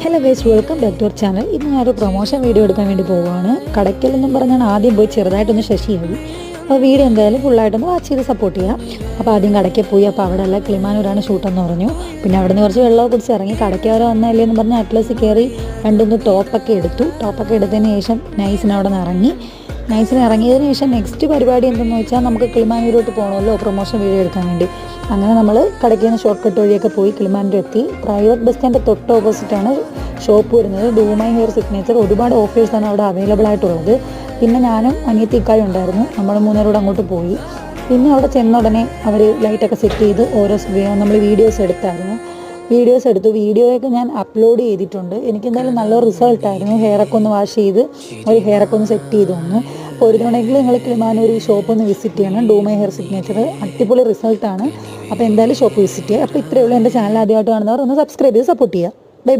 Hello guys, welcome back to our channel. ഇന്ന് ഞാനൊരു promotion video എടുക്കാൻ വേണ്ടി പോവുകയാണ്. കടയ്ക്കലെന്നും പറഞ്ഞാണ് ആദ്യം പോയി ചെറുതായിട്ടൊന്ന് ശശിയായി. അപ്പോൾ വീഡിയോ എന്തായാലും ഫുള്ളായിട്ടൊന്ന് വാച്ച് ചെയ്ത് സപ്പോർട്ട് ചെയ്യാം. അപ്പോൾ ആദ്യം കടയ്ക്ക് പോയി. അപ്പോൾ അവിടെ അല്ല, കിളിമാനൂരാണ് ഷൂട്ടെന്ന് പറഞ്ഞു. പിന്നെ അവിടെ നിന്ന് കുറച്ച് വെള്ളമൊക്കെ കുടിച്ച് ഇറങ്ങി. കടയ്ക്ക് വരെ വന്നല്ലേ എന്ന് പറഞ്ഞ് അറ്റ്ലസ് കയറി രണ്ടൊന്ന് ടോപ്പൊക്കെ എടുത്തതിന് ശേഷം നൈസിന് അവിടെ നിന്ന് ഇറങ്ങി. നൈസിന് ഇറങ്ങിയതിന് ശേഷം നെക്സ്റ്റ് പരിപാടി എന്തെന്ന് വെച്ചാൽ നമുക്ക് കിളിമാനൂരോട്ട് പോകണമല്ലോ പ്രൊമോഷൻ വീഡിയോ എടുക്കാൻ വേണ്ടി. അങ്ങനെ നമ്മൾ കടയ്ക്ക് നിന്ന് ഷോർട്ട് കട്ട് വഴിയൊക്കെ പോയി കിളിമാനൂർ എത്തി. പ്രൈവറ്റ് ബസ് സ്റ്റാൻഡ് തൊട്ട് ഓപ്പോസിറ്റാണ് ഷോപ്പ് വരുന്നത്. Do my hair signature. ഒരുപാട് ഓഫേഴ്സാണ് അവിടെ അവൈലബിൾ ആയിട്ടുള്ളത്. പിന്നെ ഞാനും അനിയത്തിക്കായും ഉണ്ടായിരുന്നു. നമ്മൾ മൂന്നേരോട് അങ്ങോട്ട് പോയി. പിന്നെ അവിടെ ചെന്ന ഉടനെ അവർ ലൈറ്റൊക്കെ സെറ്റ് ചെയ്ത് ഓരോ നമ്മൾ വീഡിയോസ് എടുത്തായിരുന്നു. വീഡിയോയൊക്കെ ഞാൻ അപ്ലോഡ് ചെയ്തിട്ടുണ്ട്. എനിക്കെന്തായാലും നല്ല റിസൾട്ടായിരുന്നു. ഹെയറൊക്കെ ഒന്ന് വാഷ് ചെയ്ത് ഒരു ഹെയറൊക്കെ ഒന്ന് സെറ്റ് ചെയ്ത് തന്നു. അപ്പോൾ ഒരു തവണയെങ്കിലും നിങ്ങൾ കിളിമാനൂർ ഈ ഷോപ്പ് ഒന്ന് വിസിറ്റ് ചെയ്യണം. ഡൂ മൈ ഹെയർ സിഗ്നേച്ചർ അടിപൊളി റിസൾട്ടാണ്. അപ്പോൾ എന്തായാലും ഷോപ്പ് വിസിറ്റ് ചെയ്യുക. അപ്പോൾ ഇത്രയേ ഉള്ളൂ. എൻ്റെ ചാനൽ ആദ്യമായിട്ട് കാണുന്നവർ ഒന്ന് സബ്സ്ക്രൈബ് ചെയ്ത് സപ്പോർട്ട് ചെയ്യുക.